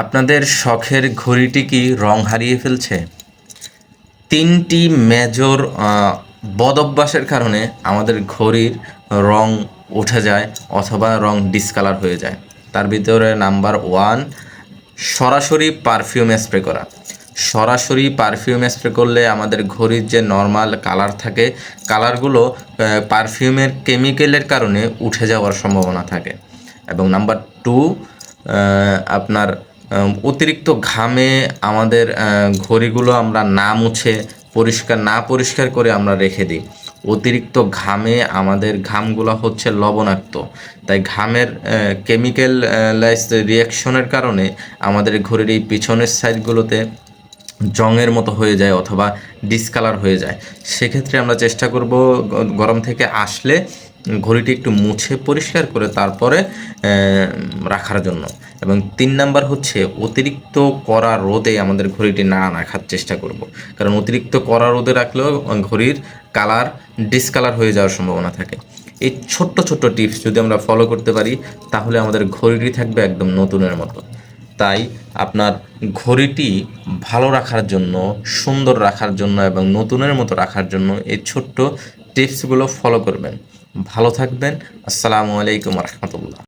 আপনাদের শখের ঘড়িটি কি রং হারিয়ে ফেলছে? 3টি মেজর বদ অভ্যাসের কারণে আমাদের ঘড়ির রং উঠে যায় অথবা রং ডিসকালার হয়ে যায়। তার ভিতরে নাম্বার 1, সরাসরি পারফিউম স্প্রে করা। সরাসরি পারফিউম স্প্রে করলে আমাদের ঘড়ির যে নর্মাল কালার থাকে, কালারগুলো পারফিউমের কেমিক্যালের কারণে উঠে যাওয়ার সম্ভাবনা থাকে। এবং নাম্বার 2, আপনার অতিরিক্ত ঘামে আমাদের ঘড়িগুলো আমরা না মুছে পরিষ্কার করে আমরা রেখে দিই। অতিরিক্ত ঘামে আমাদের ঘামগুলো হচ্ছে লবণাক্ত, তাই ঘামের কেমিক্যালাইজ রিয়াকশনের কারণে আমাদের ঘড়ির এই পিছনের সাইডগুলোতে জংয়ের মতো হয়ে যায় অথবা ডিসকালার হয়ে যায়। সেক্ষেত্রে আমরা চেষ্টা করব গরম থেকে আসলে ঘড়িটি একটু মুছে পরিষ্কার করে তারপরে রাখার জন্য। এবং 3 নাম্বার হচ্ছে অতিরিক্ত কড়া রোদে আমাদের ঘড়িটি না রাখার চেষ্টা করব, কারণ অতিরিক্ত কড়া রোদে রাখলেও ঘড়ির কালার ডিসকালার হয়ে যাওয়ার সম্ভাবনা থাকে। এই ছোট্ট ছোট্ট টিপস যদি আমরা ফলো করতে পারি তাহলে আমাদের ঘড়িটি থাকবে একদম নতুনের মতো। তাই আপনার ঘড়িটি ভালো রাখার জন্য, সুন্দর রাখার জন্য এবং নতুনের মতো রাখার জন্য এই ছোট্ট টিপসগুলো ফলো করবেন। ভালো থাকবেন। আসসালামু আলাইকুম রহমতুল্লাহ।